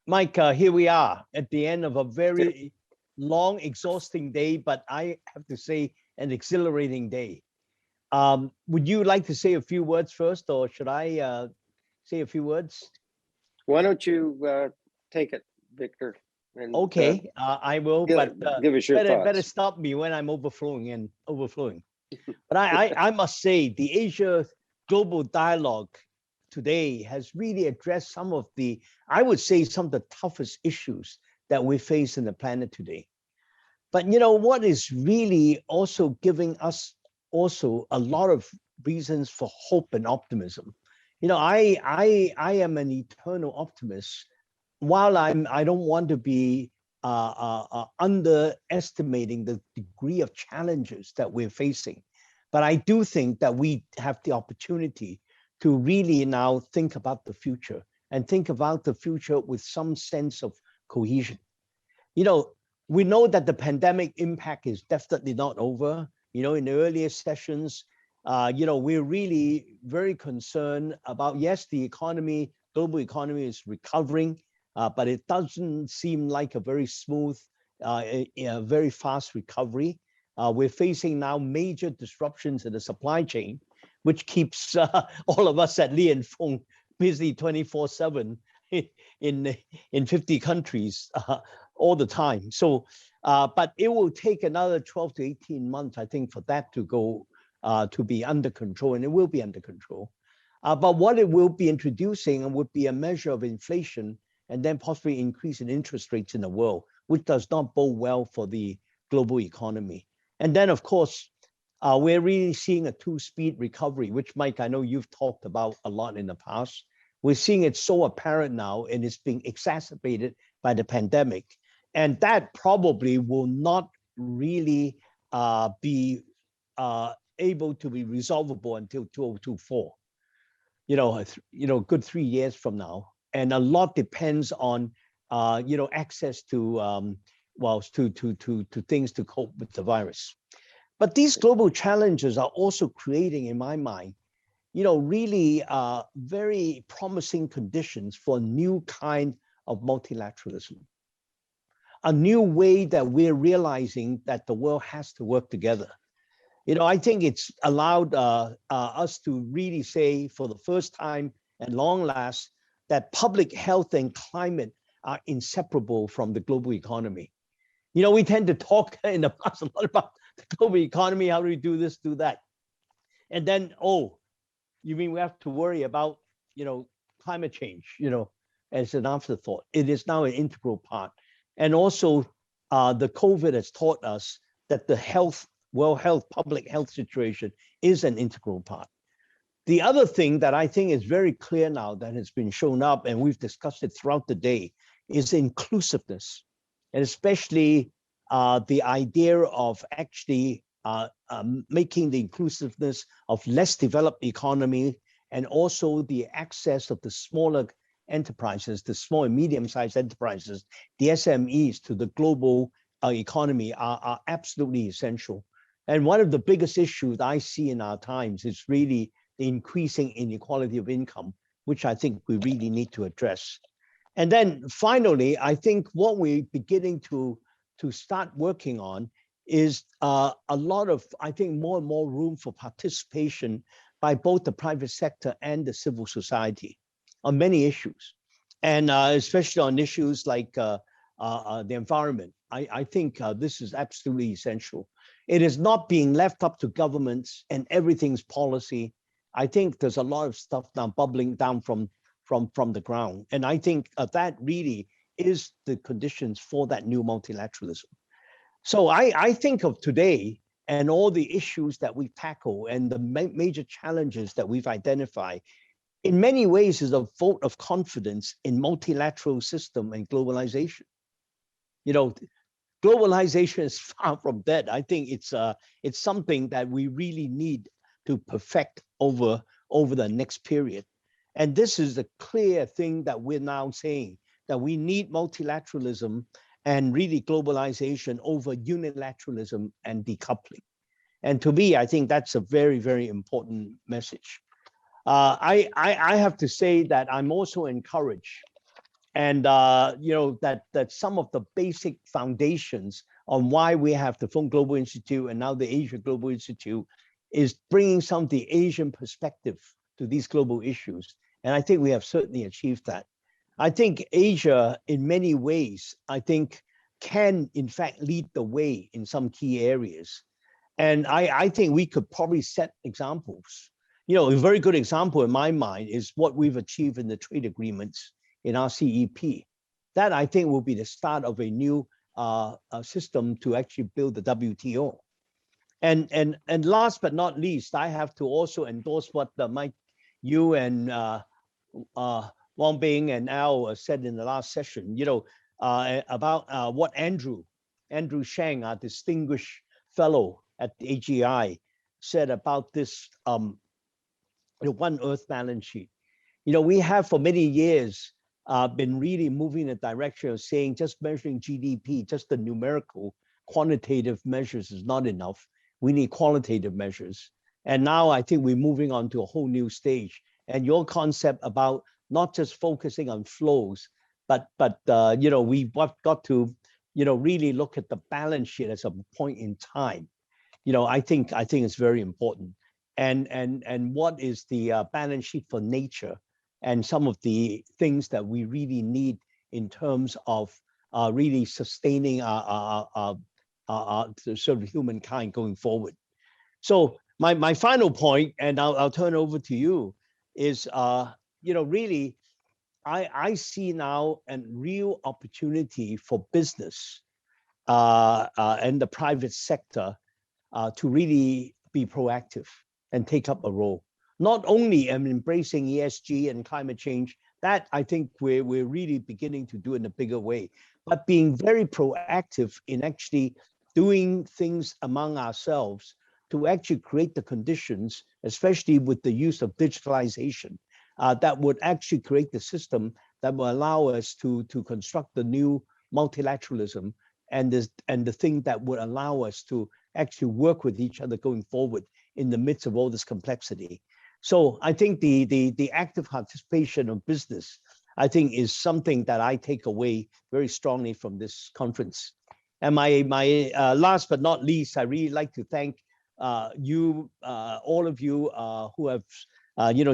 Mike, here we are at the end of a very long, exhausting day, but I have to say an exhilarating day. Would you like to say a few words first, or should I say a few words? Why don't you take it, Victor? And Okay, I will, but give us your better thoughts. stop me when I'm overflowing. But I must say the Asia Global Dialogue today has really addressed some of the, I would say, some of the toughest issues that we face in the planet today. But you know what is really also giving us also a lot of reasons for hope and optimism. You know, I am an eternal optimist. While I don't want to be underestimating the degree of challenges that we're facing, but I do think that we have the opportunity to really now think about the future and think about the future with some sense of cohesion. You know, we know that the pandemic impact is definitely not over. You know, in the earlier sessions, you know, we're really very concerned about, yes, the economy, global economy is recovering, but it doesn't seem like a very smooth, a very fast recovery. We're facing now major disruptions in the supply chain, which keeps all of us at Li and Fung busy 24/7 in 50 countries all the time. So, but it will take another 12 to 18 months, I think, for that to go to be under control, and it will be under control. But what it will be introducing would be a measure of inflation and then possibly increase in interest rates in the world, which does not bode well for the global economy. And then, of course, we're really seeing a two-speed recovery, which, Mike, I know you've talked about a lot in the past. We're seeing it so apparent now, and it's being exacerbated by the pandemic. And that probably will not really be able to be resolvable until 2024. You know, good 3 years from now. And a lot depends on, you know, access to, well, to things to cope with the virus. But these global challenges are also creating, in my mind, you know, really very promising conditions for a new kind of multilateralism. A new way that we're realizing that the world has to work together. You know, I think it's allowed us to really say for the first time at long last that public health and climate are inseparable from the global economy. You know, we tend to talk in the past a lot about the global economy, how do we do this, do that? And then, oh, you mean we have to worry about, you know, climate change, you know, as an afterthought. It is now an integral part. And also the COVID has taught us that the world health, public health situation is an integral part. The other thing that I think is very clear now that has been shown up, and we've discussed it throughout the day, is inclusiveness, and especially the idea of actually making the inclusiveness of less developed economy, and also the access of the smaller enterprises, the small and medium-sized enterprises, the SMEs to the global economy are absolutely essential. And one of the biggest issues I see in our times is really the increasing inequality of income, which I think we really need to address. And then finally, I think what we're beginning to start working on is a lot of, I think, more and more room for participation by both the private sector and the civil society on many issues. And especially on issues like the environment. I think this is absolutely essential. It is not being left up to governments and everything's policy. I think there's a lot of stuff now bubbling down from the ground. And I think that really is the conditions for that new multilateralism. So I think of today and all the issues that we tackle and the major challenges that we've identified in many ways is a vote of confidence in multilateral system and globalization. You know, globalization is far from dead. I think it's something that we really need to perfect over the next period. And this is a clear thing that we're now saying, that we need multilateralism and really globalization over unilateralism and decoupling. And to me, I think that's a very, very important message. I have to say that I'm also encouraged And that some of the basic foundations on why we have the Fung Global Institute and now the Asia Global Institute is bringing some of the Asian perspective to these global issues. And I think we have certainly achieved that. I think Asia, in many ways, I think can in fact lead the way in some key areas. And I think we could probably set examples. A very good example in my mind is what we've achieved in the trade agreements in our CEP. That I think will be the start of a new system to actually build the WTO. And last but not least, I have to also endorse what Mike, you and Wang Bing and Al said in the last session, about what Andrew Shang, our distinguished fellow at the AGI, said about this One Earth balance sheet. We have for many years been really moving in the direction of saying just measuring GDP, just the numerical quantitative measures is not enough. We need qualitative measures. And now I think we're moving on to a whole new stage. And your concept about not just focusing on flows, but we've got to really look at the balance sheet as a point in time. I think it's very important. And what is the balance sheet for nature and some of the things that we really need in terms of really sustaining our sort of humankind going forward. So my final point, and I'll turn over to you, is really I see now a real opportunity for business and the private sector to really be proactive and take up a role. Not only embracing ESG and climate change, that I think we're really beginning to do in a bigger way, but being very proactive in actually doing things among ourselves to actually create the conditions, especially with the use of digitalization, that would actually create the system that will allow us to construct the new multilateralism and the thing that would allow us to actually work with each other going forward in the midst of all this complexity. So I think the active participation of business, I think, is something that I take away very strongly from this conference. And my last but not least, I really like to thank you, all of you who have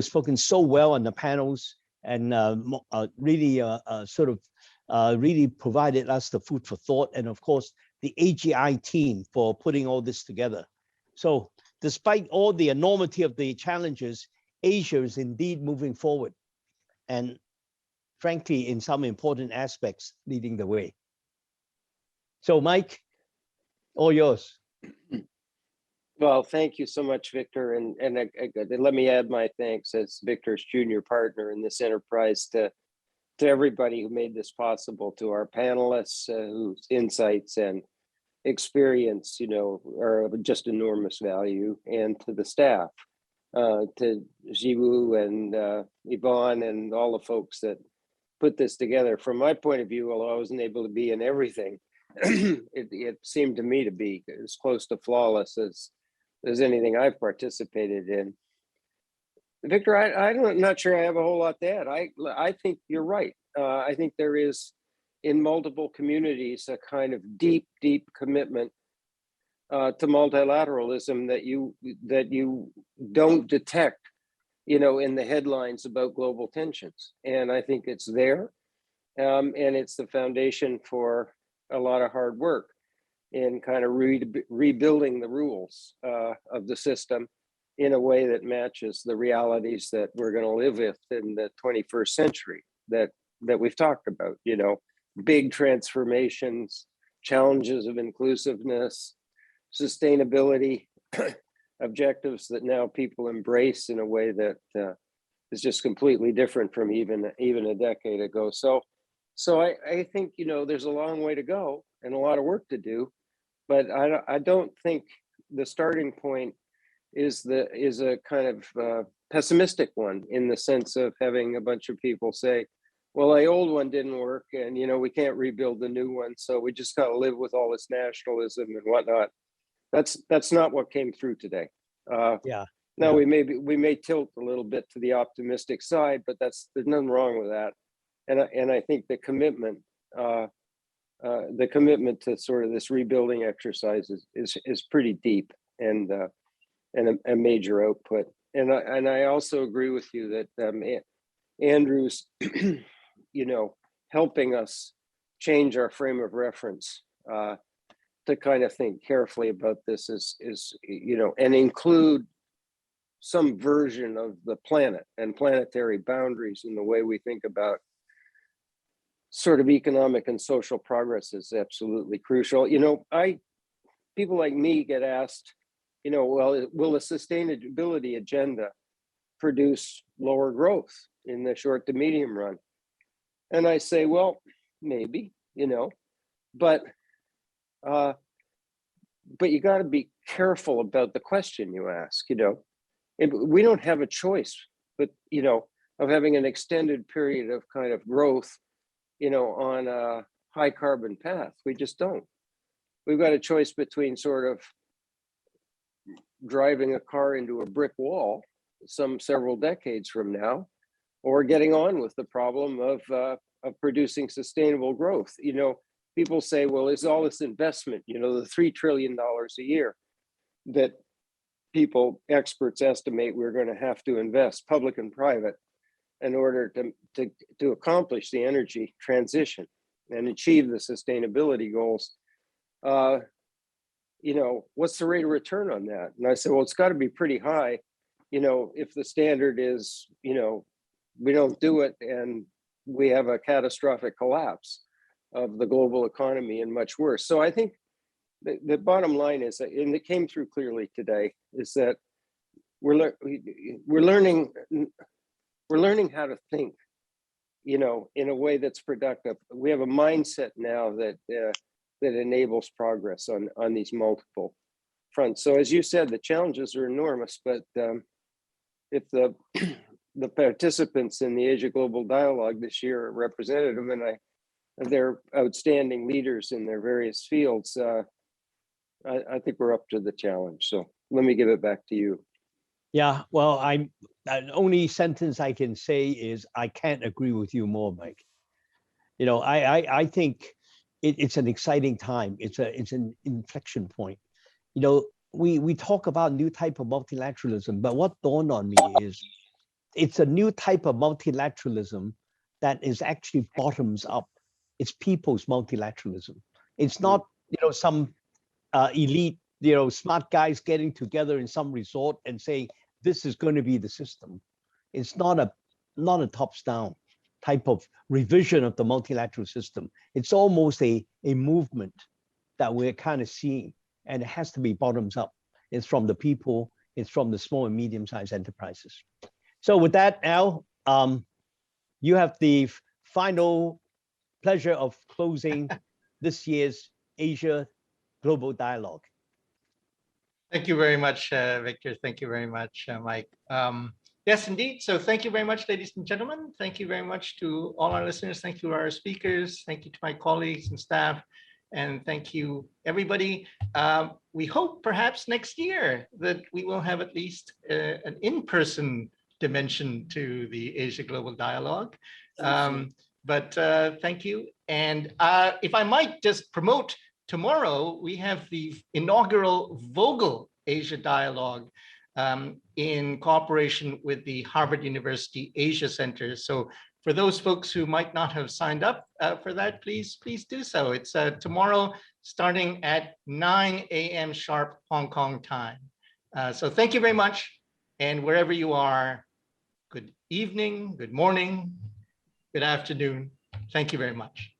spoken so well on the panels and really really provided us the food for thought, and of course the AGI team for putting all this together. So despite all the enormity of the challenges, Asia is indeed moving forward, and frankly, in some important aspects, leading the way. So Mike, all yours. Well, thank you so much, Victor. And let me add my thanks as Victor's junior partner in this enterprise to everybody who made this possible, to our panelists whose insights and experience, are of just enormous value, and to the staff, to Jiwoo and Yvonne and all the folks that put this together. From my point of view, although I wasn't able to be in everything, it seemed to me to be as close to flawless as anything I've participated in. Victor, I'm not sure I have a whole lot to add. I think you're right. I think there is, in multiple communities, a kind of deep commitment to multilateralism that you don't detect, in the headlines about global tensions. And I think it's there, and it's the foundation for a lot of hard work in kind of rebuilding the rules of the system in a way that matches the realities that we're going to live with in the 21st century that we've talked about, big transformations, challenges of inclusiveness, sustainability, objectives that now people embrace in a way that is just completely different from even a decade ago. So I think, there's a long way to go and a lot of work to do, but I don't think the starting point is a kind of pessimistic one, in the sense of having a bunch of people say, well, the old one didn't work, and we can't rebuild the new one, so we just got to live with all this nationalism and whatnot. That's not what came through today. Now we may tilt a little bit to the optimistic side, but there's nothing wrong with that. and I think the commitment to sort of this rebuilding exercise is pretty deep and a major output. And I also agree with you that Andrew's, helping us change our frame of reference to kind of think carefully about this is and include some version of the planet and planetary boundaries in the way we think about sort of economic and social progress is absolutely crucial. People like me get asked, well, will a sustainability agenda produce lower growth in the short to medium run? And I say, well, maybe, but you got to be careful about the question you ask. We don't have a choice, but of having an extended period of kind of growth, on a high carbon path. We just don't. We've got a choice between sort of driving a car into a brick wall several decades from now, or getting on with the problem of producing sustainable growth. People say, well, is all this investment, the $3 trillion a year that experts estimate we're going to have to invest, public and private, in order to accomplish the energy transition and achieve the sustainability goals. What's the rate of return on that? And I said, well, it's got to be pretty high. If the standard is, we don't do it and we have a catastrophic collapse of the global economy and much worse. So I think the bottom line is, and it came through clearly today, is that we're learning how to think, in a way that's productive. We have a mindset now that enables progress on these multiple fronts. So as you said, the challenges are enormous, but if the participants in the Asia Global Dialogue this year are representative, and they're outstanding leaders in their various fields, I think we're up to the challenge. So let me give it back to you. Yeah, well, the only sentence I can say is I can't agree with you more, Mike. I think it's an exciting time. It's an inflection point. We talk about new type of multilateralism, but what dawned on me is it's a new type of multilateralism that is actually bottoms up. It's people's multilateralism. It's not some elite smart guys getting together in some resort and saying this is going to be the system. It's not a tops down type of revision of the multilateral system. It's almost a movement that we're kind of seeing, and it has to be bottoms up. It's from the people, it's from the small and medium-sized enterprises. So with that, Al, you have the final pleasure of closing this year's Asia Global Dialogue. Thank you very much, Victor. Thank you very much, Mike. Yes, indeed. So thank you very much, ladies and gentlemen. Thank you very much to all our listeners. Thank you to our speakers. Thank you to my colleagues and staff. And thank you, everybody. We hope perhaps next year that we will have at least an in-person dimension to the Asia Global Dialogue. But thank you. And if I might just promote, tomorrow we have the inaugural Vogel Asia Dialogue in cooperation with the Harvard University Asia Center. So for those folks who might not have signed up for that, please do so. It's tomorrow starting at 9 a.m. sharp Hong Kong time. So thank you very much. And wherever you are, good evening, good morning, good afternoon. Thank you very much.